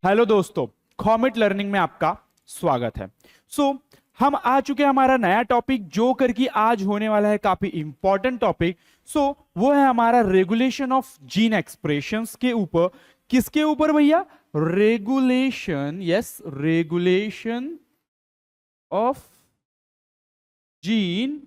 Hello दोस्तों, comet learning में आपका स्वागत है। हम आ चुके हैं हमारा नया टॉपिक जो करके आज होने वाला है काफी इंपॉर्टेंट टॉपिक। वो है हमारा रेगुलेशन ऑफ जीन एक्सप्रेशंस के ऊपर। किसके ऊपर भैया? Regulation, yes, regulation of gene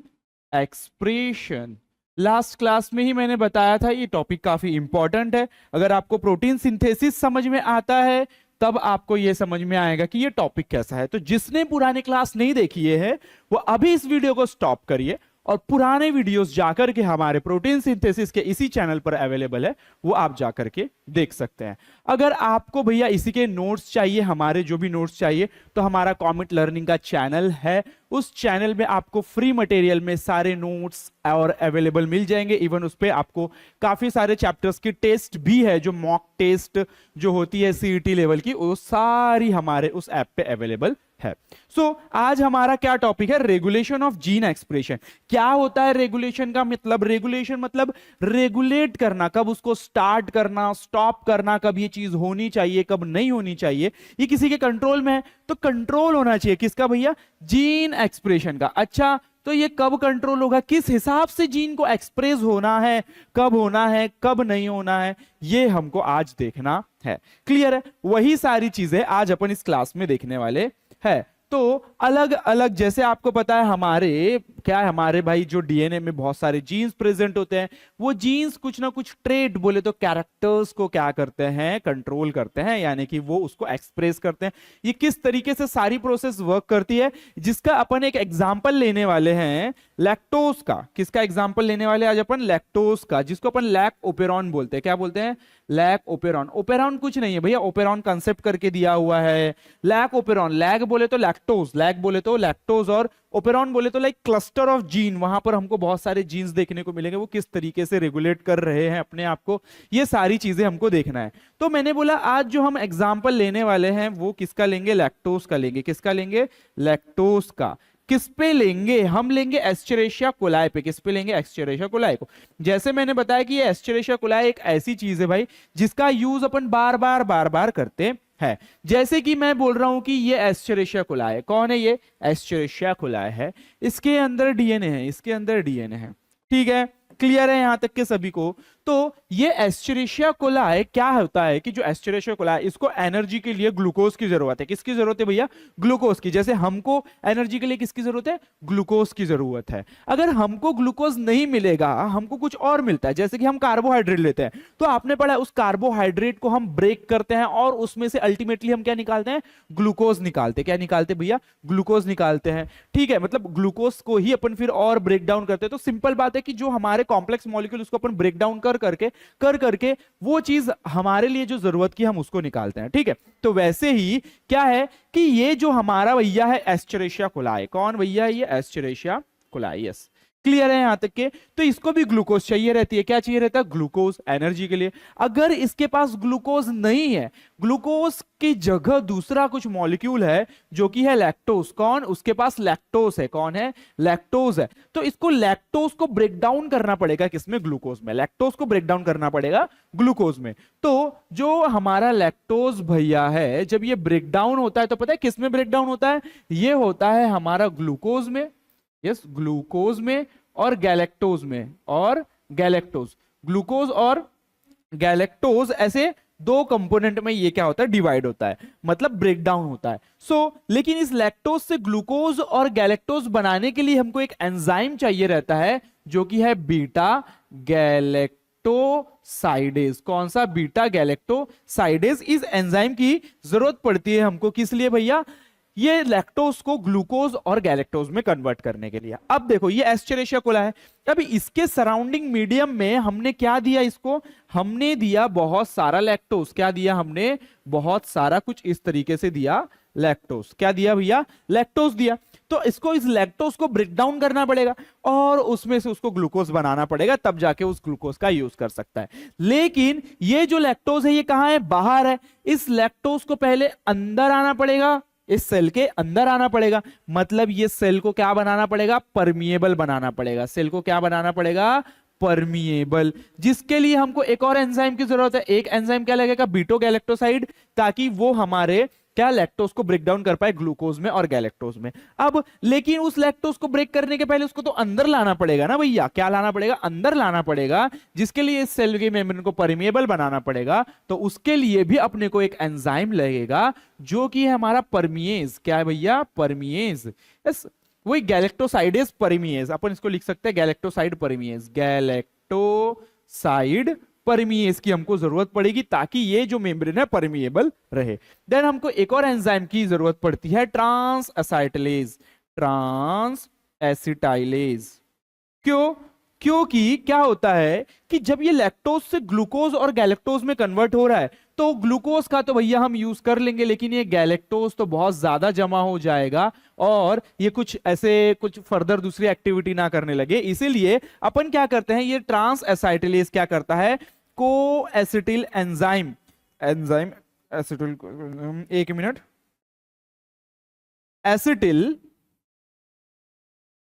expression. Last class में ही मैंने बताया था ये टॉपिक काफी इंपॉर्टेंट है। अगर आपको प्रोटीन सिंथेसिस समझ में आता है तब आपको यह समझ में आएगा कि ये टॉपिक कैसा है। तो जिसने पुराने क्लास नहीं देखी है वो अभी इस वीडियो को स्टॉप करिए और पुराने वीडियोस जाकर के हमारे प्रोटीन सिंथेसिस के इसी चैनल पर अवेलेबल है, वो आप जाकर के देख सकते हैं। अगर आपको भैया इसी के नोट्स चाहिए, हमारे जो भी नोट्स चाहिए, तो हमारा कॉमेट लर्निंग का चैनल है। उस चैनल में आपको फ्री मटेरियल में सारे नोट्स और अवेलेबल मिल जाएंगे। इवन उस पे आपको काफी सारे चैप्टर्स की टेस्ट भी है, जो मॉक टेस्ट जो होती है सीईटी लेवल की, वो सारी हमारे उस ऐप पे अवेलेबल है। आज हमारा क्या टॉपिक है? Regulation of gene expression. क्या होता है रेगुलेशन का मतलब? रेगुलेशन मतलब रेगुलेट करना, कब उसको स्टार्ट करना, स्टॉप करना, कब ये चीज होनी चाहिए, कब नहीं होनी चाहिए। ये किसी के कंट्रोल में है तो कंट्रोल होना चाहिए किसका भैया? जीन एक्सप्रेशन का। अच्छा, तो ये कब कंट्रोल होगा, किस हिसाब से जीन को एक्सप्रेस होना है, कब होना है, कब नहीं होना है, ये हमको आज देखना है। क्लियर है? वही सारी चीजें आज अपन इस क्लास में देखने वाले है। तो अलग अलग, जैसे आपको पता है हमारे क्या है, हमारे भाई जो डीएनए में बहुत सारे जीन्स प्रेजेंट होते हैं, वो जीन्स कुछ ना कुछ ट्रेट, बोले तो कैरेक्टर्स को क्या करते हैं? कंट्रोल करते हैं, यानी कि वो उसको एक्सप्रेस करते हैं। ये किस तरीके से सारी प्रोसेस वर्क करती है, जिसका अपन एक एग्जांपल लेने वाले हैं लैक्टोज का। किसका एग्जांपल लेने वाले आज अपन? लैक्टोज का, जिसको अपन लैक ओपेरॉन बोलते हैं। क्या बोलते हैं? Lac operon. ओपेरॉन कुछ नहीं है भैया, ओपेरॉन कंसेप्ट करके दिया हुआ है। लैक ओपेरॉन, लैक बोले तो लैक्टोज, लैक बोले तो लैक्टोज, और ओपेरॉन बोले तो लाइक क्लस्टर ऑफ जीन। वहां पर हमको बहुत सारे जीन्स देखने को मिलेंगे, वो किस तरीके से रेगुलेट कर रहे हैं अपने आप को, ये सारी चीजें हमको देखना है। तो मैंने बोला आज जो हम एग्जांपल लेने वाले हैं वो किसका लेंगे? लैक्टोज का लेंगे। किसका लेंगे? लैक्टोज का। किस पे लेंगे? हम लेंगे एस्चेरेशिया कोलाई पे। किस पे लेंगे? एस्चेरेशिया कोलाई को। जैसे मैंने बताया कि ये एस्चेरेशिया कोलाई एक ऐसी चीज है भाई जिसका यूज अपन बार बार करते है। जैसे कि मैं बोल रहा हूं कि ये एस्चेरेशिया कोलाई है। कौन है ये? एस्चेरेशिया कोलाई है। इसके अंदर डीएनए है, इसके अंदर डीएनए है। ठीक है, क्लियर है यहां तक के सभी को? तो ये एस्चेरेशिया कोलाई क्या होता है कि जो एस्चेरेशिया कोलाई, इसको एनर्जी के लिए ग्लूकोज की जरूरत है। किसकी जरूरत है भैया? ग्लूकोज की। जैसे हमको एनर्जी के लिए किसकी जरूरत है? ग्लूकोज की जरूरत है। अगर हमको ग्लूकोज नहीं मिलेगा, हमको कुछ और मिलता है, जैसे कि हम कार्बोहाइड्रेट लेते हैं, तो आपने पढ़ा उस कार्बोहाइड्रेट को हम ब्रेक करते हैं और उसमें से अल्टीमेटली हम क्या निकालते हैं? ग्लूकोज निकालते हैं। क्या निकालते भैया? ग्लूकोज निकालते हैं। ठीक है, मतलब ग्लूकोज को ही अपन फिर और ब्रेक डाउन करते हैं। तो सिंपल बात है कि जो हमारे कॉम्प्लेक्स मॉलिक्यूल, उसको अपन ब्रेक डाउन कर करके वो चीज हमारे लिए जो जरूरत की हम उसको निकालते हैं। ठीक है, तो वैसे ही क्या है कि ये जो हमारा भैया है एस्चेरेशिया कोलाई, कौन भैया? ये एस्चेरेशिया कोलाई। यस, क्लियर है यहां तक के? तो इसको भी ग्लूकोज चाहिए रहती है। क्या चाहिए रहता है? ग्लूकोज, एनर्जी के लिए। अगर इसके पास ग्लूकोज नहीं है, ग्लूकोज की जगह दूसरा कुछ मॉलिक्यूल है जो कि है लैक्टोज। कौन? उसके पास लैक्टोज है। कौन है? लैक्टोज है। तो इसको लैक्टोज को ब्रेक डाउन करना पड़ेगा किसमें? ग्लूकोज में। लैक्टोज को ब्रेक डाउन करना पड़ेगा ग्लूकोज में। तो जो हमारा लैक्टोज भैया है, जब ये ब्रेक डाउन होता है तो पता है किस में ब्रेक डाउन होता है? ये होता है हमारा ग्लूकोज में। यस, ग्लूकोज में और गैलेक्टोज में। और गैलेक्टोज, ग्लूकोज और गैलेक्टोज, ऐसे दो कंपोनेंट में ये क्या होता है? डिवाइड होता है, मतलब ब्रेक डाउन होता है। लेकिन इस लैक्टोज से ग्लूकोज और गैलेक्टोज बनाने के लिए हमको एक एंजाइम चाहिए रहता है जो कि है बीटा गैलेक्टोसाइडेज। कौन सा? Beta galactosidase. इस एंजाइम की जरूरत पड़ती है हमको, किस लिए भैया? ये लैक्टोज को ग्लूकोज और गैलेक्टोज में कन्वर्ट करने के लिए। अब देखो ये एस्चेरेशिया कोलाई है। अभी इसके सराउंडिंग मीडियम में हमने क्या दिया इसको? हमने दिया बहुत सारा लैक्टोज। क्या दिया हमने? बहुत सारा कुछ इस तरीके से दिया लैक्टोज। क्या दिया भैया? लैक्टोज दिया। तो इसको, इस लैक्टोज को ब्रेक डाउन करना पड़ेगा और उसमें से उसको ग्लूकोज बनाना पड़ेगा, तब जाके उस ग्लूकोज का यूज कर सकता है। लेकिन ये जो लैक्टोज है ये कहां है? बाहर है। इस लैक्टोज को पहले अंदर आना पड़ेगा, इस सेल के अंदर आना पड़ेगा। मतलब ये सेल को क्या बनाना पड़ेगा? परमिएबल बनाना पड़ेगा। सेल को क्या बनाना पड़ेगा? परमिएबल, जिसके लिए हमको एक और एंजाइम की जरूरत है। एक एंजाइम क्या लगेगा, बीटो गैलेक्टोसाइड, ताकि वो हमारे क्या लैक्टोज को ब्रेक डाउन कर पाए ग्लूकोज में और गैलेक्टोज में। अब लेकिन उस लैक्टोज को ब्रेक करने के पहले उसको तो अंदर लाना पड़ेगा ना भैया, क्या लाना पड़ेगा, अंदर लाना पड़ेगा, जिसके लिए इस सेल के मेम्ब्रेन को परमिएबल बनाना पड़ेगा। तो उसके लिए भी अपने को एक एंजाइम लगेगा जो कि है हमारा परमिएज। क्या है भैया, परमिएज। यस, वही गैलेक्टोसाइडेज परमिएज, अपन इसको लिख सकते हैं गैलेक्टोसाइड परमिएज, गैलेक्टोसाइड परमिएज की हमको जरूरत पड़ेगी ताकि ये जो मेम्ब्रेन है परमिएबल रहे। देन हमको एक और एंजाइम की जरूरत पड़ती है, ट्रांस एसाइटिलेज, ट्रांस एसिटाइलेज। क्यों, क्योंकि क्या होता है कि जब ये लैक्टोज से ग्लूकोज और गैलेक्टोज में कन्वर्ट हो रहा है तो ग्लूकोज का तो भैया हम यूज कर लेंगे, लेकिन ये गैलेक्टोज तो बहुत ज्यादा जमा हो जाएगा और ये कुछ ऐसे कुछ फर्दर दूसरी एक्टिविटी ना करने लगे। इसीलिए अपन क्या करते हैं, ये ट्रांस एसाइटिलेज क्या करता है, को एसिटिल एंजाइम, एंजाइम एसिटिल, एक मिनट, एसिटिल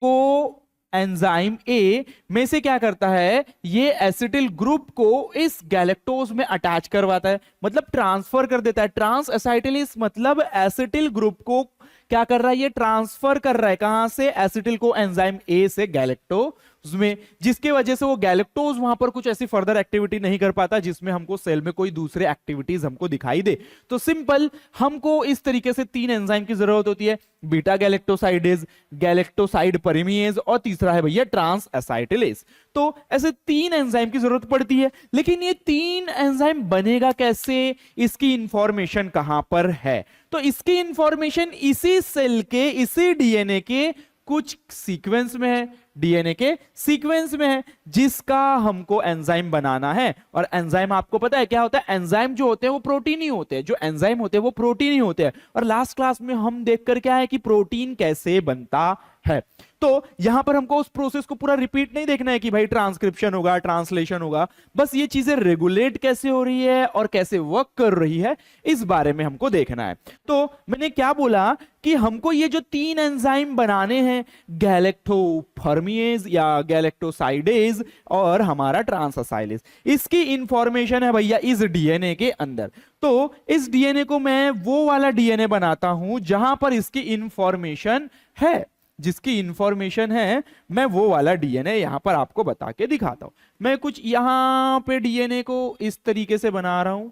को एंजाइम ए में से क्या करता है, ये एसिटिल ग्रुप को इस गैलेक्टोज में अटैच करवाता है, मतलब ट्रांसफर कर देता है। ट्रांस एसाइटिलिस मतलब एसिटिल ग्रुप को क्या कर रहा है, ये ट्रांसफर कर रहा है, कहां से, एसिटिल को एंजाइम ए से गैलेक्टोज में, जिसके वजह से वो गैलेक्टोज वहां पर कुछ ऐसी फर्दर एक्टिविटी नहीं कर पाता जिसमें हमको सेल में कोई दूसरे एक्टिविटीज हमको दिखाई दे। तो सिंपल, हमको इस तरीके से 3 एंजाइम की जरूरत होती है, बीटा गैलेक्टोसाइडेज, गैलेक्टोसाइड परमिएज और तीसरा है भैया ट्रांस एसाइटिलेज। तो ऐसे 3 एंजाइम की जरूरत पड़ती है, लेकिन ये 3 एंजाइम बनेगा कैसे, इसकी इंफॉर्मेशन कहां पर है, तो इसकी इंफॉर्मेशन इसी सेल के, इसी डीएनए के कुछ सीक्वेंस में है, डीएनए के सीक्वेंस में है, जिसका हमको एंजाइम बनाना है। और एंजाइम आपको पता है क्या होता है, एंजाइम जो होते हैं वो प्रोटीन ही होते हैं, जो एंजाइम होते हैं वो प्रोटीन ही होते हैं। और लास्ट क्लास में हम देखकर क्या है कि प्रोटीन कैसे बनता है। तो यहां पर हमको उस प्रोसेस को पूरा रिपीट नहीं देखना है कि भाई ट्रांसक्रिप्शन होगा, ट्रांसलेशन होगा, बस ये चीजें रेगुलेट कैसे हो रही है और कैसे वर्क कर रही है इस बारे में हमको देखना है। तो मैंने क्या बोला कि हमको ये जो 3 एंजाइम बनाने हैं, गैलेक्टोफर्मिएज या गैलेक्टोसाइडेज और हमारा ट्रांसएसाइलेज, इसकी इंफॉर्मेशन है भैया इस डीएनए के अंदर। तो इस डीएनए को मैं वो वाला डीएनए बनाता हूं जहां पर इसकी इंफॉर्मेशन है, जिसकी इंफॉर्मेशन है मैं वो वाला डीएनए यहां पर आपको बता के दिखाता हूं। मैं कुछ यहां पे डीएनए को इस तरीके से बना रहा हूं,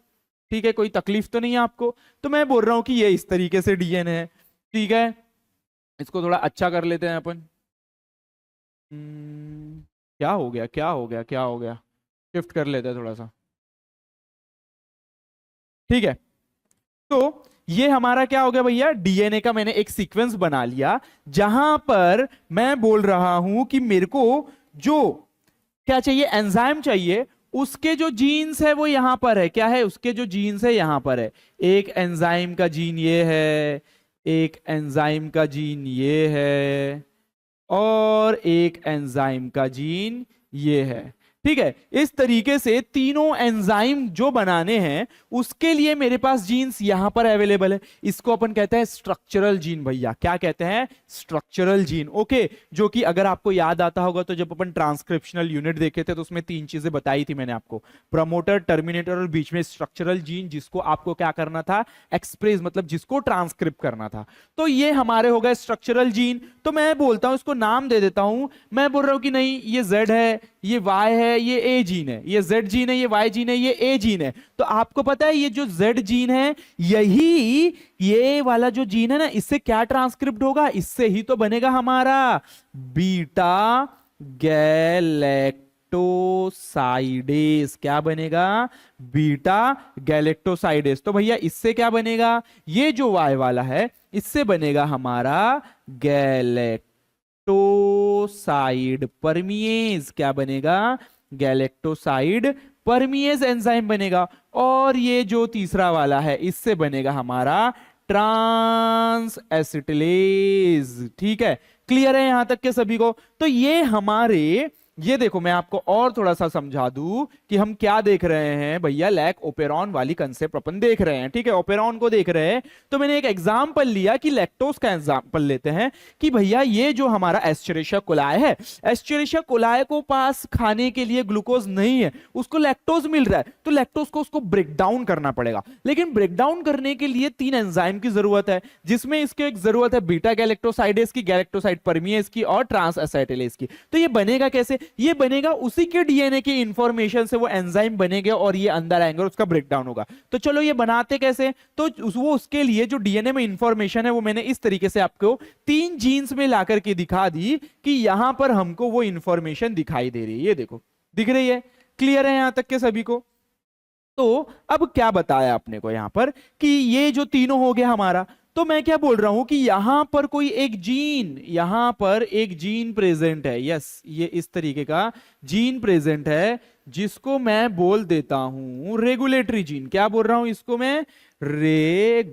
ठीक है, कोई तकलीफ तो नहीं है आपको। तो मैं बोल रहा हूं कि ये इस तरीके से डीएनए है, ठीक है, इसको थोड़ा अच्छा कर लेते हैं अपन। क्या हो गया, क्या हो गया, क्या हो गया, शिफ्ट कर लेते हैं थोड़ा सा, ठीक है। तो ये हमारा क्या हो गया भैया, डीएनए का मैंने एक सीक्वेंस बना लिया जहां पर मैं बोल रहा हूं कि मेरे को जो क्या चाहिए, एंजाइम चाहिए, उसके जो जीन्स है वो यहां पर है, क्या है, उसके जो जीन्स है यहां पर है। एक एंजाइम का जीन ये है, एक एंजाइम का जीन ये है और एक एंजाइम का जीन ये है, ठीक है। इस तरीके से तीनों एंजाइम जो बनाने हैं उसके लिए मेरे पास जीन्स यहां पर अवेलेबल है। इसको अपन कहते हैं स्ट्रक्चरल जीन भैया, क्या कहते हैं, स्ट्रक्चरल जीन, ओके। जो कि अगर आपको याद आता होगा तो जब अपन ट्रांसक्रिप्शनल यूनिट देखे थे तो उसमें 3 चीजें बताई थी मैंने आपको, प्रमोटर, टर्मिनेटर और बीच में स्ट्रक्चरल जीन, जिसको आपको क्या करना था, एक्सप्रेस, मतलब जिसको ट्रांसक्रिप्ट करना था। तो ये हमारे हो गए स्ट्रक्चरल जीन। तो मैं बोलता हूं, इसको नाम दे देता हूं, मैं बोल रहा हूं कि नहीं ये Z है, ये Y है, ये A जीन है, ये Z जीन है, ये Y जीन है, ये A जीन है। तो आपको पता है ये जो Z जीन है, यही ये वाला जो जीन है ना, इससे क्या ट्रांसक्रिप्ट होगा, इससे ही तो बनेगा हमारा बीटा गैलेक्टोसाइडेज। क्या बनेगा, बीटा गैलेक्टोसाइडेज। तो भैया इससे क्या बनेगा, ये जो Y वाला है इससे बनेगा हमारा गैलेक्टोसाइड परमिएज। क्या बनेगा, गैलेक्टोसाइड परमिएज एंजाइम बनेगा। और ये जो तीसरा वाला है इससे बनेगा हमारा ट्रांस एसिटिलेज, ठीक है। क्लियर है यहां तक के सभी को। तो ये हमारे ये देखो मैं आपको और थोड़ा सा समझा दूं कि हम क्या देख रहे हैं भैया, लैक ओपेरॉन वाली कंसेप्ट अपन देख रहे हैं, ठीक है, ओपेरॉन को देख रहे हैं। तो मैंने एक एग्जांपल लिया कि लैक्टोज का एग्जांपल लेते हैं कि भैया ये जो हमारा एस्चेरिशिया कोलाई है, एस्चेरिशिया कोलाई को पास खाने के लिए ग्लूकोज नहीं है, उसको लैक्टोज मिल रहा है, तो लैक्टोज को उसको ब्रेक डाउन करना पड़ेगा। लेकिन ब्रेक डाउन करने के लिए 3 एंजाइम की जरूरत है, जिसमें इसकी एक जरूरत है बीटा गैलेक्टोसाइडेज की, गैलेक्टोसाइड परमिएज की और ट्रांस एसाइटिलेज की। तो ये बनेगा कैसे? ये बनेगा उसी के डीएनए की इंफॉर्मेशन से वो एंजाइम बनेंगे और ये अंदर आएंगे और उसका ब्रेकडाउन होगा। तो चलो ये बनाते कैसे? तो वो उसके लिए जो डीएनए में इंफॉर्मेशन है वो मैंने इस तरीके से आपको 3 जीन्स में लाकर के दिखा दी कि यहां पर हमको वो इंफॉर्मेशन दिखाई दे रही है। ये देखो दिख रही है, क्लियर है यहां तक के सभी को? तो अब क्या बताया आपने को यहां पर कि ये जो तीनों हो गया हमारा, तो मैं क्या बोल रहा हूं कि यहां पर कोई एक जीन, यहां पर एक जीन प्रेजेंट है, यस ये इस तरीके का जीन प्रेजेंट है जिसको मैं बोल देता हूं रेगुलेटरी जीन। क्या बोल रहा हूं इसको मैं? Regulatory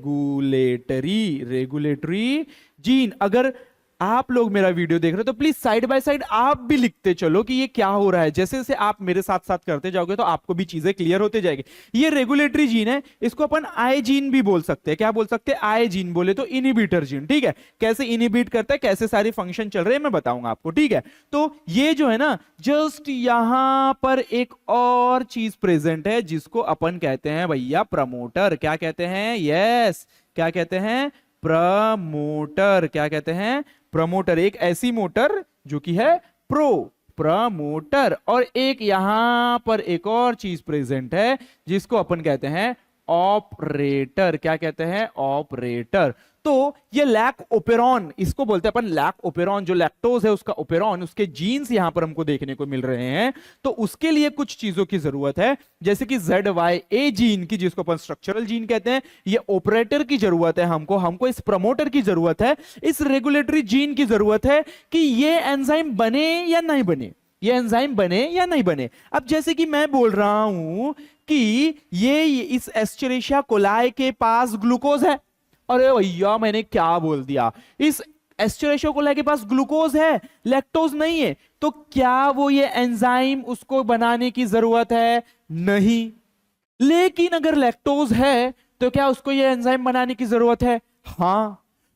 gene. अगर आप लोग मेरा वीडियो देख रहे हो तो प्लीज साइड बाय साइड आप भी लिखते चलो कि ये क्या हो रहा है। जैसे जैसे आप मेरे साथ साथ करते जाओगे तो आपको भी चीजें क्लियर होते जाएगी। ये रेगुलेटरी जीन है, इसको अपन आई जीन भी बोल सकते हैं। क्या बोल सकते हैं? आई जीन बोले तो इनिबिटर जीन, ठीक है। कैसे इनिबिट करता है, कैसे सारी फंक्शन चल रहे हैं मैं बताऊंगा आपको, ठीक है। तो ये जो है ना, जस्ट यहां पर एक और चीज प्रेजेंट है जिसको अपन कहते हैं भैया प्रमोटर। क्या कहते हैं? यस, क्या कहते हैं? प्रमोटर। क्या कहते हैं? प्रमोटर। एक ऐसी मोटर जो कि है प्रमोटर, और एक यहां पर एक और चीज प्रेजेंट है जिसको अपन कहते हैं ऑपरेटर। क्या कहते हैं? ऑपरेटर। तो ये लैक ओपेरॉन, इसको बोलते हैं अपन लैक ओपेरॉन, जो लैक्टोज है उसका ओपेरॉन, उसके जीन्स यहां पर हमको देखने को मिल रहे हैं। तो उसके लिए कुछ चीजों की जरूरत है, जैसे कि ZYA जीन की, जिसको अपन स्ट्रक्चरल जीन कहते हैं। ये ऑपरेटर की जरूरत है हमको इस प्रमोटर की जरूरत है, इस रेगुलेटरी जीन की जरूरत है कि ये एंजाइम बने या नहीं बने, ये एंजाइम बने या नहीं बने। अब जैसे कि मैं बोल रहा हूं कि ये इस एस्चेरिशिया कोलाई के पास ग्लूकोज है। अरे भैया मैंने क्या बोल दिया, इस एस्चेरिशिया कोलाई के पास ग्लूकोज है, लैक्टोज नहीं है। तो क्या वो ये एंजाइम उसको बनाने की जरूरत है? नहीं। लेकिन अगर लैक्टोज है तो क्या उसको ये एंजाइम बनाने की जरूरत है? हां।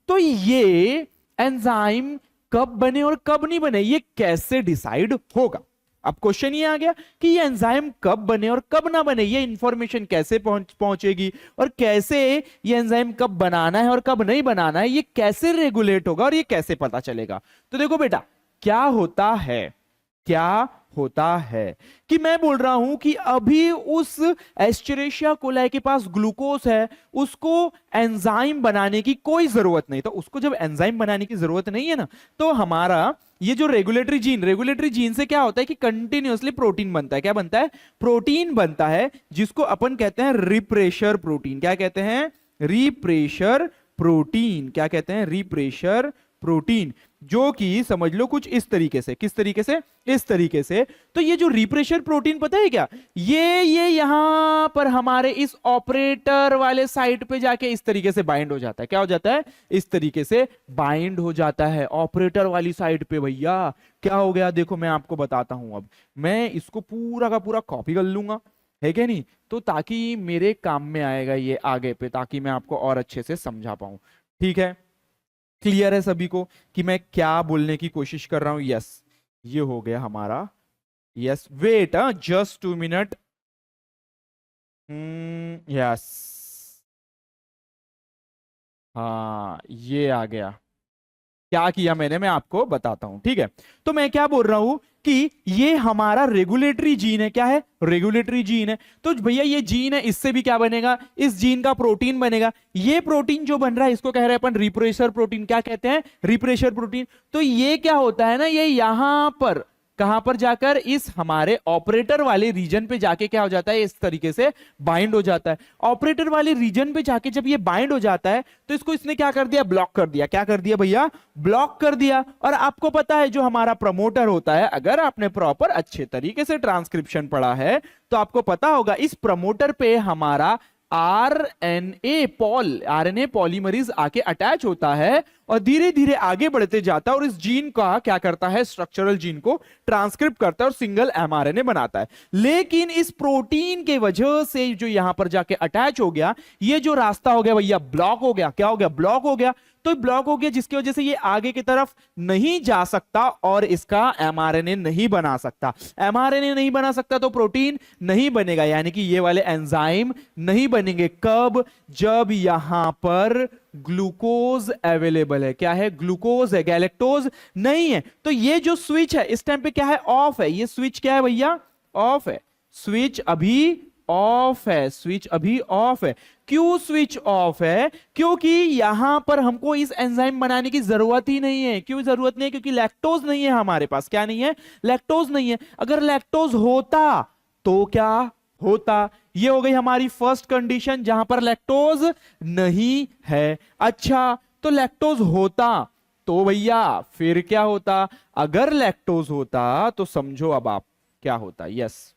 तो ये एंजाइम कब बने और कब नहीं बने, ये कैसे डिसाइड होगा? अब क्वेश्चन ये आ गया कि ये एंजाइम कब बने और कब ना बने, ये इंफॉर्मेशन कैसे पहुंचेगी, और कैसे ये एंजाइम कब बनाना है और कब नहीं बनाना है, ये कैसे रेगुलेट होगा और ये कैसे पता चलेगा? तो देखो बेटा, क्या होता है कि मैं बोल रहा हूं कि अभी उस एस्चेरिशिया कोलाई के पास ग्लूकोज है, उसको एंजाइम बनाने की कोई जरूरत नहीं। तो उसको जब एंजाइम बनाने की जरूरत नहीं है ना, तो हमारा ये जो रेगुलेटरी जीन से क्या होता है कि कंटिन्यूअसली प्रोटीन बनता है। क्या बनता है? प्रोटीन बनता है, जिसको अपन कहते हैं रिप्रेशर प्रोटीन। क्या कहते हैं? Refresher protein. क्या कहते हैं? रिप्रेशर प्रोटीन, जो कि समझ लो कुछ इस तरीके से। किस तरीके से? इस तरीके से। तो ये जो रिप्रेशर प्रोटीन पता है क्या, ये यहां पर हमारे इस ऑपरेटर वाले साइट पे जाके इस तरीके से बाइंड हो जाता है। क्या हो जाता है? इस तरीके से बाइंड हो जाता है ऑपरेटर वाली साइट पे। भैया क्या हो गया? देखो मैं आपको बताता हूं। अब मैं इसको पूरा का पूरा कॉपी कर लूंगा, है क्या नहीं, तो ताकि मेरे काम में आएगा ये आगे पे, ताकि मैं आपको और अच्छे से समझा पाऊं। ठीक है, क्लियर है सभी को कि मैं क्या बोलने की कोशिश कर रहा हूं? यस, ये हो गया हमारा। Yes, wait just 2 minute. Yes, हाँ ये आ गया। क्या किया मैंने, मैं आपको बताता हूं, ठीक है। तो मैं क्या बोल रहा हूं कि ये हमारा रेगुलेटरी जीन है। क्या है? रेगुलेटरी जीन है। तो भैया ये जीन है, इससे भी क्या बनेगा? इस जीन का प्रोटीन बनेगा। ये प्रोटीन जो बन रहा है इसको कह रहे हैं अपन रिप्रेशर प्रोटीन। क्या कहते हैं? Refresher protein. तो ये क्या होता है ना, ये यहां पर कहां पर जाकर इस हमारे ऑपरेटर वाले रीजन पे जाके क्या हो जाता है? इस तरीके से बाइंड हो जाता है। ऑपरेटर वाले रीजन पे जाके जब ये बाइंड हो जाता है तो इसको इसने क्या कर दिया? ब्लॉक कर दिया। क्या कर दिया भैया? ब्लॉक कर दिया। और आपको पता है जो हमारा प्रमोटर होता है, अगर आपने प्रॉपर अच्छे तरीके से ट्रांसक्रिप्शन पढ़ा है तो आपको पता होगा इस प्रमोटर पे हमारा आरएनए पॉलीमरीज आके अटैच होता है और धीरे धीरे आगे बढ़ते जाता है और इस जीन का क्या करता है, स्ट्रक्चरल जीन को ट्रांसक्रिप्ट करता है और सिंगल एमआरएनए बनाता है। लेकिन इस प्रोटीन के वजह से जो यहां पर जाके अटैच हो गया, ये जो रास्ता हो गया भैया ब्लॉक हो गया। क्या हो गया, ब्लॉक हो गया। तो ब्लॉक हो गया जिसकी वजह से ये आगे की तरफ नहीं जा सकता और इसका एमआरएनए नहीं बना सकता। एमआरएनए नहीं बना सकता तो प्रोटीन नहीं बनेगा, यानी कि ये वाले एंजाइम नहीं बनेंगे। कब, जब यहां पर ग्लूकोज अवेलेबल है। क्या है, ग्लूकोज है, गैलेक्टोज नहीं है। तो ये जो स्विच है इस टाइम पे क्या है, ऑफ है। ये स्विच क्या है भैया, ऑफ है। स्विच अभी ऑफ है, स्विच अभी ऑफ है। क्यों स्विच ऑफ है, क्योंकि यहां पर हमको इस एंजाइम बनाने की जरूरत ही नहीं है। क्यों जरूरत नहीं है, क्योंकि लैक्टोज नहीं है हमारे पास। क्या नहीं है, लैक्टोज नहीं है। अगर लैक्टोज होता तो क्या होता, ये हो गई हमारी फर्स्ट कंडीशन जहां पर लैक्टोज नहीं है। अच्छा, तो लैक्टोज होता तो भैया फिर क्या होता, अगर लैक्टोज होता तो समझो अब आप क्या होता। यस,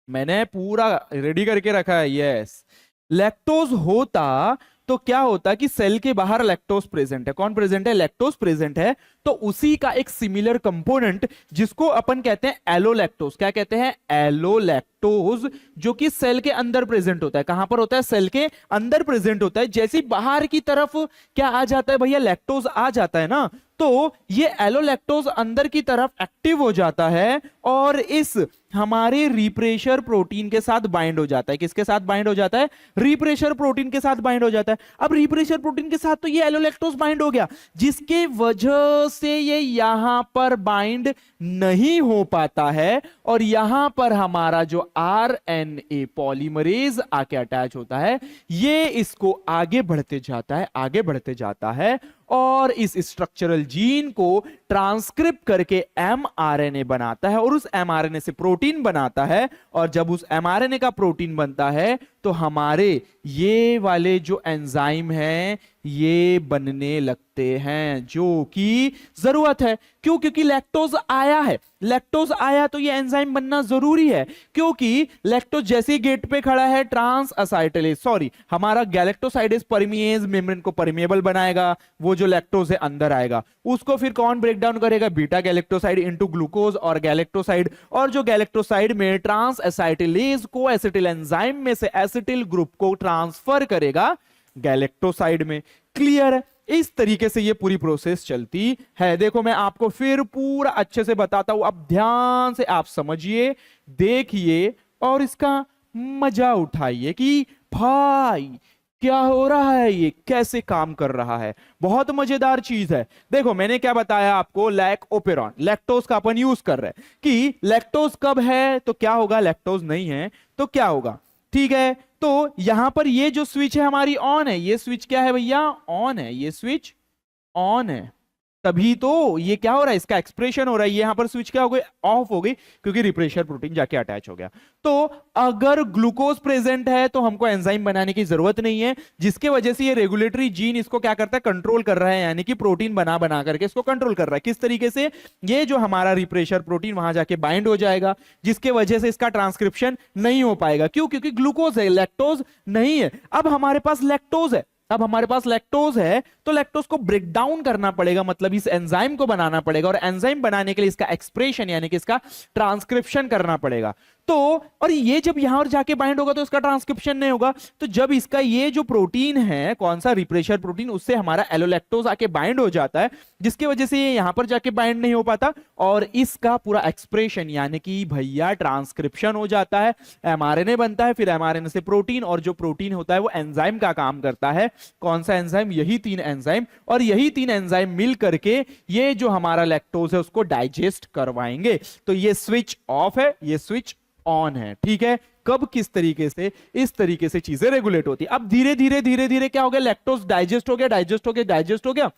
मैंने पूरा रेडी करके रखा है। यस, लैक्टोज होता तो क्या होता कि सेल के बाहर लैक्टोज प्रेजेंट है। कौन प्रेजेंट है, लैक्टोज प्रेजेंट है। तो उसी का एक सिमिलर कंपोनेंट जिसको अपन कहते हैं एलोलैक्टोज। क्या कहते हैं, एलोलैक्टोज, जो कि सेल के अंदर प्रेजेंट होता है। कहां पर होता है, सेल के अंदर प्रेजेंट होता है। जैसे बाहर की तरफ क्या आ जाता है भैया, लैक्टोज आ जाता है ना, तो ये एलोलैक्टोज अंदर की तरफ एक्टिव हो जाता है और इस हमारे रिप्रेशर प्रोटीन के साथ बाइंड हो जाता है। किसके साथ बाइंड हो जाता है, रिप्रेशर प्रोटीन के साथ बाइंड हो जाता है। अब रिप्रेशर प्रोटीन के साथ तो ये एलोलैक्टोज बाइंड हो गया, जिसके वजह से ये यहां पर बाइंड नहीं हो पाता है और यहां पर हमारा जो आरएनए पॉलीमरेज आके अटैच होता है, ये इसको आगे बढ़ते जाता है, आगे बढ़ते जाता है और इस स्ट्रक्चरल जीन को ट्रांसक्रिप्ट करके एमआरएनए बनाता है और उस एमआरएनए से प्रोटीन बनाता है। और जब उस एमआरएनए का प्रोटीन बनता है तो हमारे ये वाले जो एंजाइम हैं ये बनने लगते हैं, जो कि जरूरत है। क्यों, क्योंकि लैक्टोज आया है। लैक्टोज आया तो ये एंजाइम बनना जरूरी है, क्योंकि लैक्टोज जैसे गेट पे खड़ा है ट्रांस असाइटिलेज, सॉरी हमारा गैलेक्टोसाइडेज परमिएज मेम्ब्रेन को परमिएबल बनाएगा। वो जो लैक्टोज है अंदर आएगा, उसको फिर कौन ब्रेक डाउन करेगा, बीटा गैलेक्टोसाइड इनटू ग्लूकोज और गैलेक्टोसाइड। और जो गैलेक्टोसाइड में ट्रांस एसाइटिलेज को एसिटिल एंजाइम में से एसिटिल ग्रुप को ट्रांसफर करेगा गैलेक्टोसाइड में। क्लियर है, इस तरीके से ये पूरी प्रोसेस चलती है। देखो मैं आपको फिर पूरा अच्छे से बताता हूं, अब ध्यान से आप समझिए, देखिए और इसका मजा उठाइए कि भाई क्या हो रहा है, ये कैसे काम कर रहा है। बहुत मजेदार चीज है। देखो मैंने क्या बताया आपको, लैक्टोपेरॉन, लैक्टोज का अपन यूज कर रहे हैं कि लैक्टोज कब है तो क्या होगा, लैक्टोज नहीं है तो क्या होगा। ठीक है, तो यहां पर ये जो स्विच है हमारी ऑन है। ये स्विच क्या है भैया, ऑन है। ये स्विच ऑन है, तभी तो ये क्या हो रहा है, इसका एक्सप्रेशन हो रहा है। यहां पर स्विच क्या हो गई, ऑफ हो गई, क्योंकि रिप्रेशर प्रोटीन जाके अटैच हो गया। तो अगर ग्लूकोज प्रेजेंट है तो हमको एंजाइम बनाने की जरूरत नहीं है, जिसके वजह से ये रेगुलेटरी जीन इसको क्या करता है, कंट्रोल कर रहा है, यानी कि प्रोटीन बना बना करके इसको कंट्रोल कर रहा है। किस तरीके से, ये जो हमारा रिप्रेशर प्रोटीन वहां जाके बाइंड हो जाएगा, जिसके वजह से इसका ट्रांसक्रिप्शन नहीं हो पाएगा। क्यों, क्योंकि ग्लूकोज है, लैक्टोज नहीं है। अब हमारे पास लैक्टोज है, अब हमारे पास लैक्टोज है तो लैक्टोज को ब्रेक डाउन करना पड़ेगा, मतलब इस एंजाइम को बनाना पड़ेगा और एंजाइम बनाने के लिए इसका एक्सप्रेशन यानी कि इसका ट्रांसक्रिप्शन करना पड़ेगा। तो और ये जब यहां जाके बाइंड होगा तो इसका ट्रांसक्रिप्शन नहीं होगा। तो जब इसका ये जो प्रोटीन है, कौन सा, रिप्रेशर प्रोटीन, उससे हमारा एलोलैक्टोज आके बाइंड हो जाता है, जिसकी वजह से ये यहां पर जाके बाइंड नहीं हो पाता और इसका पूरा एक्सप्रेशन यानी कि भैया ट्रांसक्रिप्शन हो जाता है, एमआरएनए बनता है, फिर एमआरएनए से प्रोटीन, और जो प्रोटीन होता है वो एंजाइम का काम करता है। कौन सा एंजाइम, यही 3 एंजाइम, और यही 3 एंजाइम मिल करके ये जो हमारा लैक्टोज है उसको डाइजेस्ट करवाएंगे। तो ये स्विच ऑफ है, ये स्विच ऑन है। ठीक है, कब, किस तरीके से, इस तरीके से चीजें रेगुलेट होती है। अब धीरे धीरे धीरे धीरे क्या हो गया, लैक्टोज डाइजेस्ट हो गया, डाइजेस्ट हो गया, डाइजेस्ट हो गया।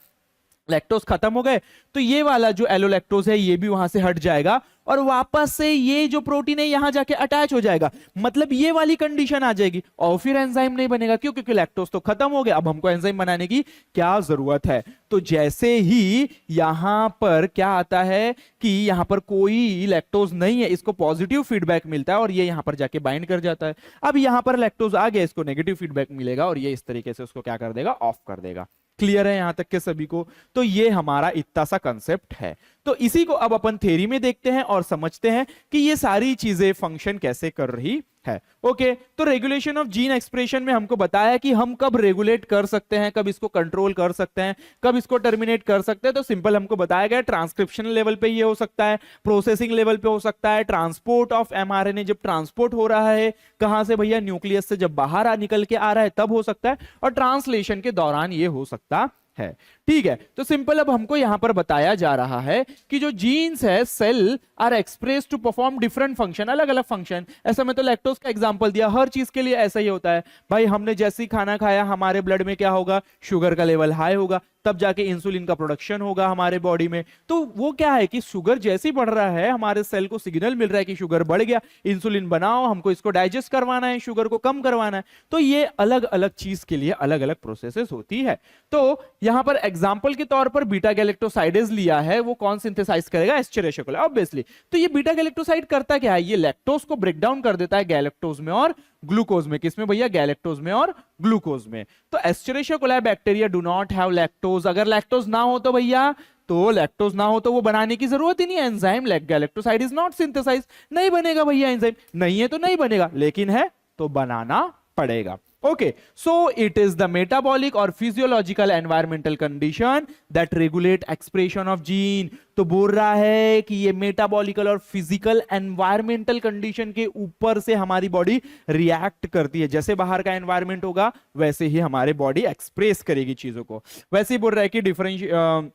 लैक्टोज खत्म हो गए तो ये वाला जो एलोलैक्टोज है ये भी वहां से हट जाएगा और वापस से ये जो प्रोटीन है यहां जाके अटैच हो जाएगा, मतलब ये वाली कंडीशन आ जाएगी और फिर एंजाइम नहीं बनेगा। क्यों? क्योंकि लैक्टोज तो खत्म हो गया, अब हमको एंजाइम बनाने की क्या जरूरत है। तो जैसे ही यहां पर क्या आता है कि यहां पर कोई लैक्टोज नहीं है, इसको पॉजिटिव फीडबैक मिलता है और ये यहां पर जाके बाइंड कर जाता है। अब यहां पर लैक्टोज आ गया, इसको नेगेटिव फीडबैक मिलेगा और ये इस तरीके से उसको क्या कर देगा, ऑफ कर देगा। क्लियर है यहां तक के सभी को? तो ये हमारा इतना सा कंसेप्ट है। तो इसी को अब अपन थ्योरी में देखते हैं और समझते हैं कि ये सारी चीजें फंक्शन कैसे कर रही है। ओके, तो रेगुलेशन ऑफ जीन एक्सप्रेशन में हमको बताया कि हम कब रेगुलेट कर सकते हैं, कब इसको कंट्रोल कर सकते हैं, कब इसको टर्मिनेट कर सकते हैं। तो सिंपल हमको बताया गया ट्रांसक्रिप्शन लेवल पे ये हो सकता है, प्रोसेसिंग लेवल पे हो सकता है, ट्रांसपोर्ट ऑफ एमआरएनए जब ट्रांसपोर्ट हो रहा है कहां से भैया, न्यूक्लियस से जब बाहर निकल के आ रहा है तब हो सकता है, और ट्रांसलेशन के दौरान ये हो सकता है। ठीक है, तो सिंपल अब हमको यहां पर बताया जा रहा है कि जो जीन्स है cell are express to perform different function, अलग अलग फंक्शन। ऐसा मैं तो लैक्टोज का एग्जांपल दिया, हर चीज के लिए ऐसा ही होता है भाई। हमने जैसे ही खाना खाया हमारे ब्लड में क्या होगा, शुगर का लेवल हाई होगा, तब जाके इंसुलिन का प्रोडक्शन होगा हमारे बॉडी में। तो वो क्या है कि शुगर जैसे ही बढ़ रहा है हमारे सेल को सिग्नल मिल रहा है कि शुगर बढ़ गया, इंसुलिन बनाओ, हमको इसको डाइजेस्ट करवाना है, शुगर को कम करवाना है। तो ये अलग अलग चीज के लिए अलग अलग प्रोसेसेस होती है। तो यहां पर एग्जांपल के तौर पर बीटा गैलेक्टोसाइडेज लिया है, वो कौन सिंथेसाइज करेगा, एस्चेरेशिया कोलाई ऑब्वियसली। तो ये बीटा गैलेक्टोसाइड करता क्या है, ये लैक्टोज को ब्रेक डाउन कर देता है गैलेक्टोज में और ग्लूकोज में। किसमें भैया, गैलेक्टोज में और ग्लूकोज में। तो escherichia coli bacteria do not have lactose. अगर लैक्टोज ना हो तो भैया, तो लैक्टोज ना हो तो वो बनाने की जरूरत ही नहीं है enzyme, galactoside is not synthesize, नहीं बनेगा भैया एंजाइम, नहीं है तो नहीं बनेगा, लेकिन है तो बनाना पड़ेगा। Okay, so it is the metabolic और physiological environmental condition that regulate expression of gene. तो बोल रहा है कि ये मेटाबॉलिकल और फिजिकल एनवायरमेंटल कंडीशन के ऊपर से हमारी बॉडी रिएक्ट करती है। जैसे बाहर का एनवायरमेंट होगा वैसे ही हमारी बॉडी एक्सप्रेस करेगी चीजों को। वैसे ही बोल रहा है कि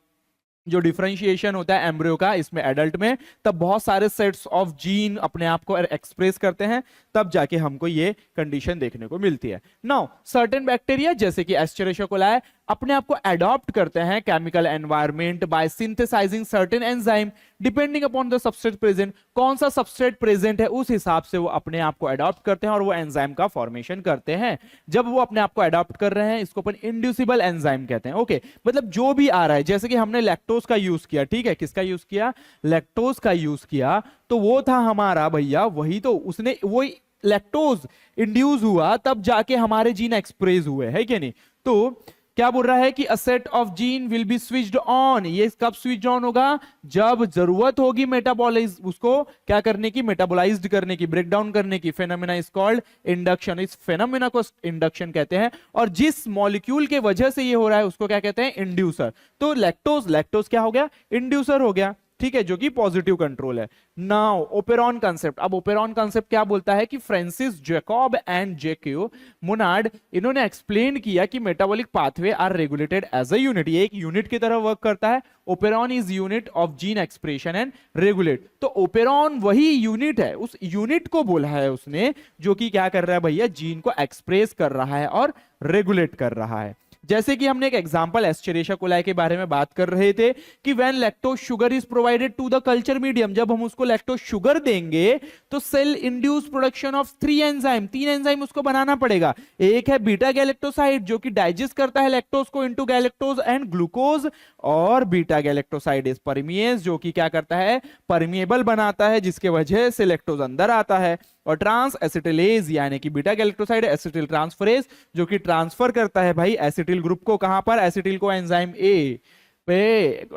जो डिफरेंशिएशन होता है एम्ब्रियो का इसमें एडल्ट में, तब बहुत सारे सेट्स ऑफ जीन अपने आप को एक्सप्रेस करते हैं, तब जाके हमको ये कंडीशन देखने को मिलती है। नाउ सर्टेन बैक्टीरिया जैसे कि एस्चेरेशिया कोलाई अपने आप को अडॉप्ट करते हैं chemical environment by synthesizing certain enzyme depending upon the substrate present. कौन सा सबस्ट्रेट प्रेजेंट है उस हिसाब से वो अपने आप को अडॉप्ट करते हैं और वो एंजाइम का फॉर्मेशन करते हैं। जब वो अपने आप को अडॉप्ट कर रहे हैं इसको अपन इंड्यूसिबल एंजाइम कहते हैं। ओके, मतलब जो भी आ रहा है, जैसे कि हमने लैक्टोज का यूज किया, ठीक है, किसका यूज किया, लैक्टोज का यूज किया, तो वो था हमारा भैया वही, तो उसने वही लैक्टोज इंड्यूस हुआ तब जाके हमारे जीन एक्सप्रेस हुए, है कि नहीं। तो क्या बोल रहा है कि a set of gene will be switched on. ये कब स्विच ऑन होगा, जब जरूरत होगी मेटाबॉलाइज उसको क्या करने की, मेटाबोलाइज्ड करने की, ब्रेक डाउन करने की। फेनोमेना इज कॉल्ड इंडक्शन, इस फेनोमेना को इंडक्शन कहते हैं, और जिस मॉलिक्यूल के वजह से ये हो रहा है उसको क्या कहते हैं, इंड्यूसर। तो लैक्टोज क्या हो गया, इंड्यूसर हो गया, ठीक है, जो कि पॉजिटिव कंट्रोल है। नाउ ओपेरॉन कांसेप्ट, अब ओपेरॉन कांसेप्ट क्या बोलता है कि Francis Jacob and Jacques Monod इन्होंने एक्सप्लेन किया कि metabolic pathway are regulated as a unit, ये एक यूनिट की तरह वर्क करता है। Operon is unit of gene expression and regulate. तो ओपेरॉन वही यूनिट है, उस यूनिट को बोला है उसने जो कि क्या कर रहा है भैया, जीन को एक्सप्रेस कर रहा है और रेगुलेट कर रहा है। जैसे कि हमने एक एग्जांपल एस्चेरेशिया कोलाई के बारे में बात कर रहे थे कि when lactose sugar is provided to the culture medium, जब हम उसको लैक्टोज शुगर देंगे तो cell induce production of 3 enzyme, 3 enzyme उसको बनाना पड़ेगा। एक है बीटा गैलेक्टोसाइड जो कि डाइजेस्ट करता है लैक्टोज को इनटू गैलेक्टोज एंड ग्लूकोज, और बीटा गैलेक्टोसाइड इज परमिएज जो कि क्या करता है, परमिएबल बनाता है, जिसके वजह से लैक्टोज अंदर आता है। और ट्रांस एसिटिलेज यानी कि बीटा गैलेक्टोसाइड एसिटिल ट्रांसफरेज जो कि ट्रांसफर करता है भाई एसिटिल ग्रुप को, कहां पर, एसिटिल को एंजाइम ए पे,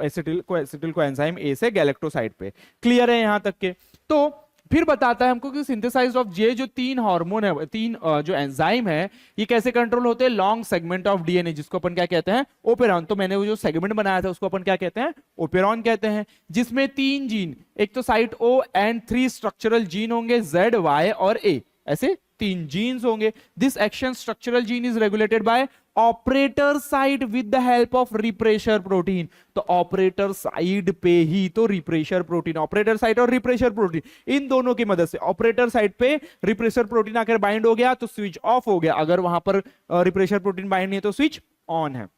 एसिटिल को एंजाइम ए से गैलेक्टोसाइड पे। क्लियर है यहां तक के। तो फिर बताता है हमको कि सिंथेसाइज ऑफ जे जो 3 हार्मोन है, 3 जो एंजाइम है, ये कैसे कंट्रोल होते हैं, लॉन्ग सेगमेंट ऑफ डीएनए जिसको अपन क्या कहते हैं, ओपेरॉन। तो मैंने वो जो सेगमेंट बनाया था उसको अपन क्या कहते हैं, ओपेरॉन कहते हैं, जिसमें 3 जीन, एक तो site O and 3 structural gene होंगे जेड, वाई और ए, ऐसे 3 जीन्स होंगे। This action structural gene is regulated by operator site with the help of repressor protein. तो ऑपरेटर साइड पे ही तो रिप्रेशर प्रोटीन, ऑपरेटर साइट और रिप्रेशर प्रोटीन इन दोनों की मदद से, ऑपरेटर साइट पे रिप्रेशर प्रोटीन आकर बाइंड हो गया तो स्विच ऑफ हो गया, अगर वहां पर रिप्रेशर प्रोटीन बाइंड नहीं है तो स्विच ऑन है।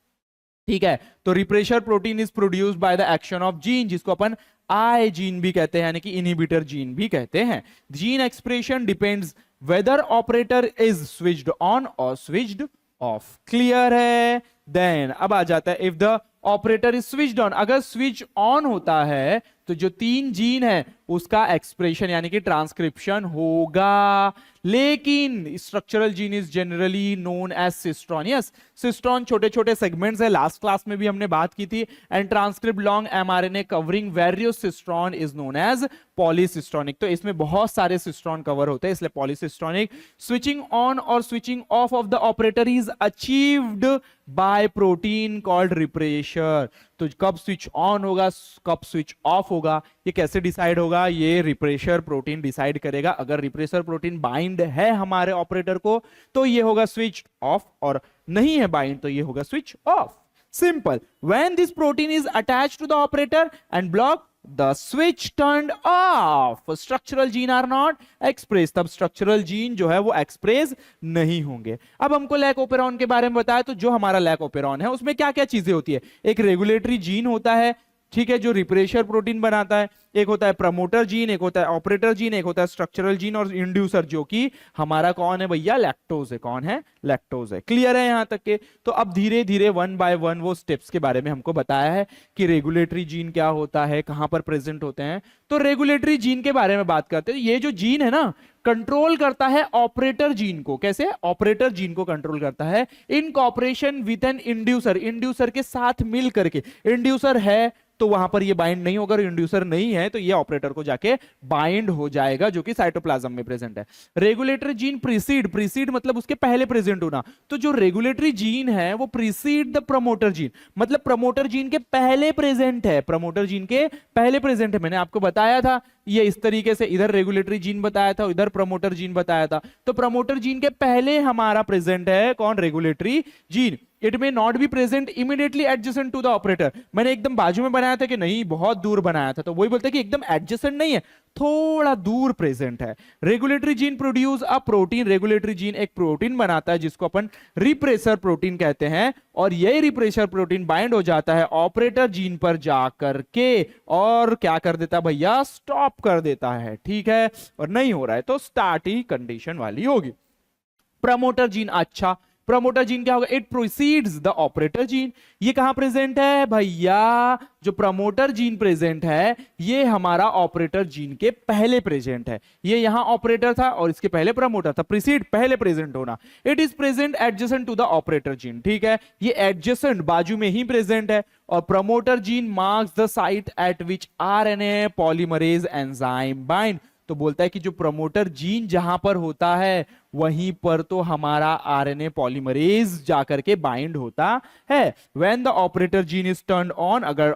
ठीक है। तो repressor protein is produced by the action of gene, जिसको अपन आई जीन भी कहते हैं, यानी कि इनहिबिटर जीन भी कहते हैं। Gene expression depends whether operator is switched on और स्विच्ड ऑफ। क्लियर है? देन अब आ जाता है if the operator is switched on, अगर स्विच ऑन होता है तो जो 3 जीन है उसका एक्सप्रेशन यानी कि ट्रांसक्रिप्शन होगा। लेकिन structural gene is generally known as cistron. Yes, cistron छोटे छोटे सेगमेंट्स है, लास्ट क्लास में भी हमने बात की थी। And transcript long mRNA covering various cistron is known as polycistronic. तो इसमें बहुत सारे सिस्ट्रॉन कवर होते हैं, इसलिए पॉलीसिस्ट्रॉनिक। स्विचिंग ऑन और switching off of the operator is achieved by protein called repressor. तो कब स्विच ऑन होगा, कब स्विच ऑफ होगा, ये कैसे डिसाइड होगा? ये रिप्रेशर प्रोटीन डिसाइड करेगा। अगर रिप्रेशर प्रोटीन बाइंड है हमारे ऑपरेटर को तो ये होगा स्विच ऑफ, और नहीं है बाइंड तो ये होगा switch off. Simple. When this protein is attached to the operator and block the switch turned off, structural gene are not expressed, तब structural gene जो है वो express नहीं होंगे। अब हमको लैक ओपेरॉन के बारे में बताया, तो जो हमारा लैक ओपेरॉन है उसमें क्या क्या चीजें होती है? एक रेगुलेटरी जीन होता है, ठीक है, जो रिप्रेशर प्रोटीन बनाता है। एक होता है प्रमोटर जीन, एक होता है ऑपरेटर जीन, एक होता है स्ट्रक्चरल जीन और इंड्यूसर, जो कि हमारा कौन है भैया? लैक्टोज है। कौन है? लैक्टोज है। क्लियर है यहां तक के? तो अब धीरे धीरे 1 बाय 1 वो स्टेप्स के बारे में हमको बताया है कि रेगुलेटरी जीन क्या होता है, कहां पर प्रेजेंट होते हैं। तो रेगुलेटरी जीन के बारे में बात करते हैं। ये जो जीन है ना, कंट्रोल करता है ऑपरेटर जीन को। कैसे? ऑपरेटर जीन को कंट्रोल करता है in cooperation with an inducer, inducer के साथ मिल करके। इंड्यूसर है तो वहां पर ये बाइंड नहीं होगा, इंड्यूसर नहीं है तो ये ऑपरेटर को जाके बाइंड हो जाएगा, जो कि साइटोप्लाज्म में प्रेजेंट है। रेगुलेटरी जीन प्रीसीड, प्रीसीड मतलब उसके पहले प्रेजेंट होना। तो जो रेगुलेटरी जीन है वो प्रीसीड द प्रमोटर जीन, मतलब प्रमोटर जीन के पहले प्रेजेंट है। प्रमोटर जीन के पहले प्रेजेंट है। मैंने आपको बताया था ये इस तरीके से, इधर रेगुलेटरी जीन बताया था, इधर प्रमोटर जीन बताया था। तो प्रमोटर जीन के पहले हमारा प्रेजेंट है कौन? Regulatory gene. It may not be present immediately adjacent to the operator. मैंने एकदम बाजू में बनाया था कि नहीं, बहुत दूर बनाया था, तो वही बोलते हैं कि एकदम एडजेसेंट नहीं है, थोड़ा दूर प्रेजेंट है। Regulatory gene produce a protein, regulatory gene एक प्रोटीन बनाता है जिसको अपन रिप्रेसर प्रोटीन कहते हैं, और यही रिप्रेसर प्रोटीन बाइंड हो जाता है ऑपरेटर जीन पर जाकर के, और क्या कर देता है भैया? स्टॉप कर देता है। ठीक है, और नहीं हो रहा है तो स्टार्ट ही कंडीशन वाली होगी। प्रमोटर जीन, अच्छा प्रमोटर जीन क्या होगा? It proceeds the operator gene. ये कहां प्रेजेंट है भैया? जो प्रमोटर जीन प्रेजेंट है ये हमारा ऑपरेटर जीन के पहले प्रेजेंट है। ये यहां ऑपरेटर था और इसके पहले प्रमोटर था। प्रीसीड पहले प्रेजेंट होना। It is present adjacent to the operator gene, ठीक है, ये एडजेसेंट बाजू में ही प्रेजेंट है। और promoter gene marks the site eight which RNA polymerase enzyme bind. तो बोलता है कि जो प्रमोटर जीन जहां पर होता है वहीं पर तो हमारा आरएनए पॉलीमरेज जाकर के बाइंड होता है। When the operator gene is turn on, अगर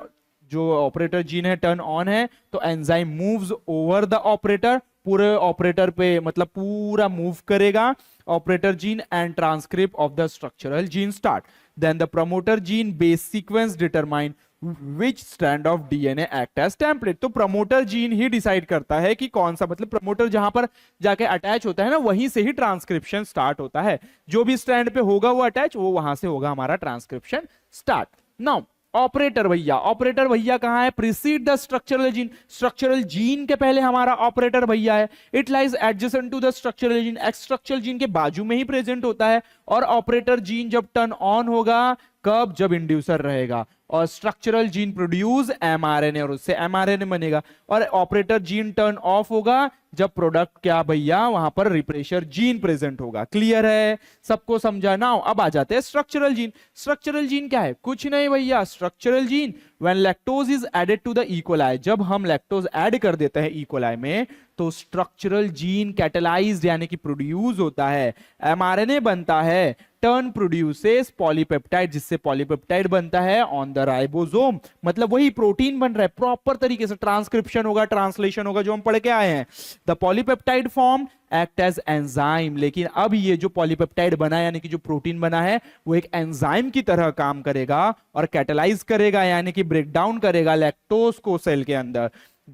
जो ऑपरेटर जीन है टर्न ऑन है तो enzyme moves over the operator, पूरे ऑपरेटर पे मतलब पूरा मूव करेगा operator gene, and transcript of the structural gene start. Then the promoter gene base sequence determine which strand of DNA act as template. तो promoter gene ही decide करता है कि कौन सा, मतलब प्रमोटर जहां पर जाके अटैच होता है ना वहीं से ही ट्रांसक्रिप्शन स्टार्ट होता है। जो भी स्ट्रैंड पे होगा वो अटैच, वो वहां से होगा हमारा ट्रांसक्रिप्शन स्टार्ट। नाउ ऑपरेटर भैया, ऑपरेटर भैया कहां है? Precede the structural gene, structural gene के पहले हमारा ऑपरेटर भैया है। It lies adjacent to the structural gene, structural gene के बाजू में ही प्रेजेंट होता है। और ऑपरेटर जीन जब टर्न ऑन होगा कब? जब इंड्यूसर रहेगा। और स्ट्रक्चरल जीन प्रोड्यूस एमआरएनए और उससे एमआरएनए बनेगा। और ऑपरेटर जीन टर्न ऑफ होगा जब प्रोडक्ट क्या भैया? वहां पर रिप्रेशर जीन प्रेजेंट होगा। क्लियर है? सबको समझा? नाउ अब आ जाते हैं स्ट्रक्चरल जीन। स्ट्रक्चरल जीन क्या है? कुछ नहीं भैया, structural gene when lactose is added to the E coli, जब हम लैक्टोज ऐड कर देते हैं इकोलाई में तो स्ट्रक्चरल जीन कैटेलाइज्ड यानी कि प्रोड्यूस होता है, एमआरएनए बनता है, टर्न प्रोड्यूसेस पॉलीपेप्टाइड, जिससे पॉलीपेप्टाइड बनता है ऑन द राइबोसोम, मतलब वही प्रोटीन बन रहा है। प्रॉपर तरीके से ट्रांसक्रिप्शन होगा, ट्रांसलेशन होगा, जो हम पढ़ के आए हैं। The polypeptide form act as enzyme, लेकिन अब ये जो पॉलीपेप्टाइड बना है यानी कि जो प्रोटीन बना है वो एक एंजाइम की तरह काम करेगा और कैटेलाइज करेगा यानी कि ब्रेक डाउन करेगा लैक्टोज को सेल के अंदर।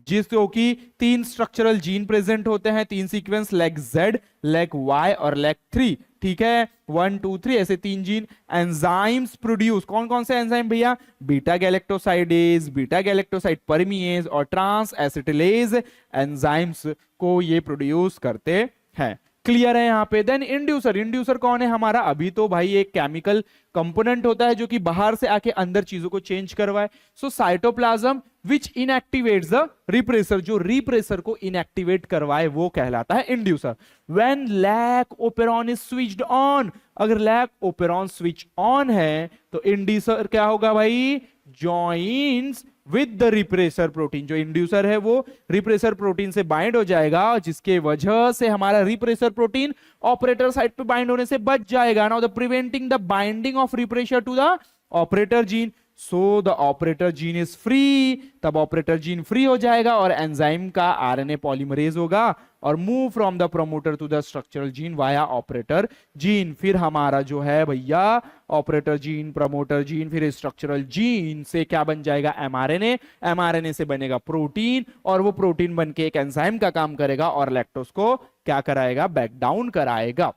जिसको कि 3 स्ट्रक्चरल जीन प्रेजेंट होते हैं, 3 sequence, leg Z, leg Y और लेग 3, ठीक है, 1 2 3 ऐसे 3 जीन। एंजाइम्स प्रोड्यूस, कौन कौन से एंजाइम भैया? बीटा गैलेक्टोसाइडेज, बीटा गैलेक्टोसाइड परमिएज और ट्रांस एसिटिलेज एंजाइम्स को ये प्रोड्यूस करते हैं। क्लियर है यहाँ पे? देन इंड्यूसर, इंड्यूसर कौन है हमारा? अभी तो भाई एक केमिकल कंपोनेंट होता है जो कि बाहर से आके अंदर चीजों को चेंज करवाए। So cytoplasm which inactivates the repressor, जो रिप्रेसर को इनएक्टिवेट करवाए वो कहलाता है inducer. When lac operon is switched on, अगर लैक ओपेरॉन स्विच ऑन है तो इंड्यूसर क्या होगा भाई? Joins with the repressor protein, जो इंड्यूसर है वो रिप्रेसर प्रोटीन से बाइंड हो जाएगा, जिसके वजह से हमारा रिप्रेसर प्रोटीन ऑपरेटर साइड पे बाइंड होने से बच जाएगा। Now the preventing the binding of repressor to the operator gene, so the operator gene is free, तब ऑपरेटर जीन फ्री हो जाएगा और एंजाइम का आरएनए पॉलीमरेज होगा और move from the promoter to the structural gene via operator gene. फिर हमारा जो है भैया ऑपरेटर जीन, प्रमोटर जीन, फिर स्ट्रक्चरल जीन से क्या बन जाएगा? एमआरएनए, एमआरएनए से बनेगा प्रोटीन और वो प्रोटीन बन के एक एंजाइम का काम करेगा और लैक्टोज को क्या कराएगा? बैक डाउन कराएगा।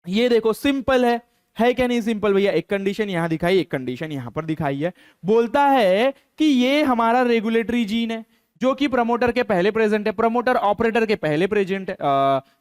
ये देखो सिंपल है क्या नहीं सिंपल भैया? एक कंडीशन यहां दिखाई, एक कंडीशन यहां पर दिखाई है। बोलता है कि ये हमारा रेगुलेटरी जीन है जो कि प्रमोटर के पहले प्रेजेंट है, प्रमोटर ऑपरेटर के पहले प्रेजेंट है,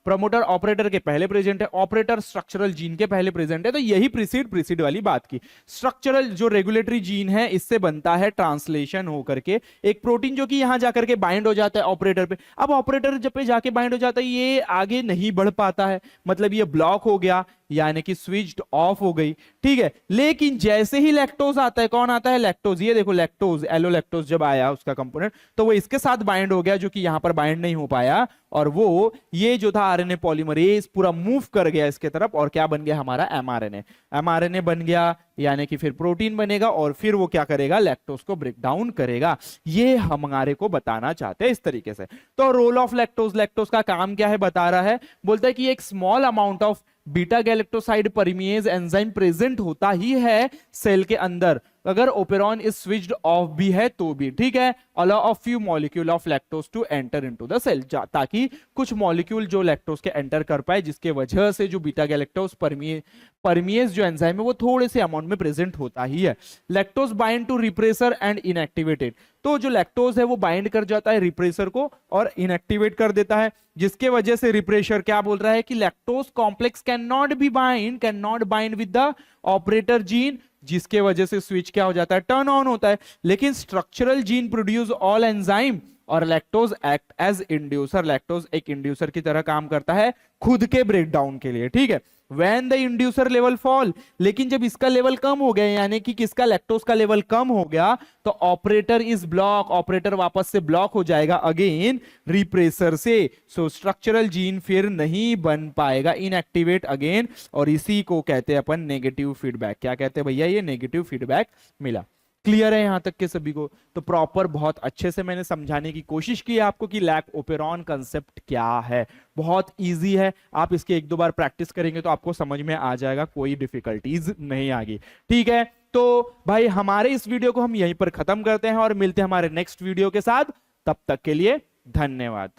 प्रमोटर ऑपरेटर के पहले प्रेजेंट है, ऑपरेटर स्ट्रक्चरल जीन के पहले प्रेजेंट है। तो यही प्रीसीड वाली बात की। स्ट्रक्चरल जो रेगुलेटरी जीन है इससे बनता है ट्रांसलेशन होकर के एक प्रोटीन जो कि यहां जाकर के बाइंड हो जाता है ऑपरेटर पे। अब ऑपरेटर जब पे जाके बाइंड हो जाता है ये आगे नहीं बढ़ पाता है, मतलब ये ब्लॉक हो गया, यानी कि स्विच्ड ऑफ हो गई, ठीक है। लेकिन जैसे ही लैक्टोज आता है, कौन आता है? लैक्टोज। ये देखो लैक्टोज, एलो लैक्टोज जब आया उसका कंपोनेंट तो वो इसके साथ बाइंड हो गया जो कि यहां पर बाइंड नहीं हो पाया, और वो ये जो था आरएनए पॉलीमरेज पूरा मूव कर गया इसके तरफ और क्या बन गया हमारा? एमआरएनए। एमआरएनए बन गया यानी कि फिर प्रोटीन बनेगा और फिर वो क्या करेगा? लैक्टोज को ब्रेक डाउन करेगा। ये हमारे को बताना चाहते हैं इस तरीके से। तो रोल ऑफ लैक्टोज, लैक्टोज का काम क्या है बता रहा है, बोलता है कि एक small amount of beta galactoside permease enzyme present होता ही है सेल के अंदर, अगर ओपेरॉन इज स्विच्ड ऑफ भी है तो भी, ठीक है। Allow a few molecule of lactose to enter into the cell, ताकि कुछ मॉलिक्यूल जो लैक्टोज के एंटर कर पाए, जिसके वजह से जो बीटा गैलेक्टोज परमिएज जो एंजाइम है वो थोड़े से अमाउंट में प्रेजेंट होता ही है। Lactose bind to repressor and inactivated, तो जो लैक्टोज है वो बाइंड कर जाता है रिप्रेसर को और इनएक्टिवेट कर देता है, जिसके वजह से रिप्रेसर क्या बोल रहा है कि lactose complex can not bind with the operator gene, जिसके वजह से स्विच क्या हो जाता है? टर्न ऑन होता है। लेकिन structural gene produce all enzyme और lactose act as inducer, lactose एक इंड्यूसर की तरह काम करता है खुद के ब्रेकडाउन के लिए, ठीक है। When the inducer level fall, लेकिन जब इसका लेवल कम हो गया, यानी कि किसका? लैक्टोज का लेवल कम हो गया, तो ऑपरेटर इज ब्लॉक, ऑपरेटर वापस से ब्लॉक हो जाएगा अगेन रिप्रेसर से। सो स्ट्रक्चरल जीन फिर नहीं बन पाएगा, इनएक्टिवेट अगेन, और इसी को कहते हैं अपन नेगेटिव फीडबैक। क्या कहते हैं भैया? ये नेगेटिव फीडबैक मिला। क्लियर है यहां तक के सभी को? तो प्रॉपर बहुत अच्छे से मैंने समझाने की कोशिश की है आपको कि लैक ओपेरॉन कंसेप्ट क्या है। बहुत इजी है, आप इसके एक दो बार प्रैक्टिस करेंगे तो आपको समझ में आ जाएगा, कोई डिफिकल्टीज नहीं आएगी, ठीक है। तो भाई हमारे इस वीडियो को हम यहीं पर खत्म करते हैं और मिलते हैं हमारे नेक्स्ट वीडियो के साथ। तब तक के लिए धन्यवाद।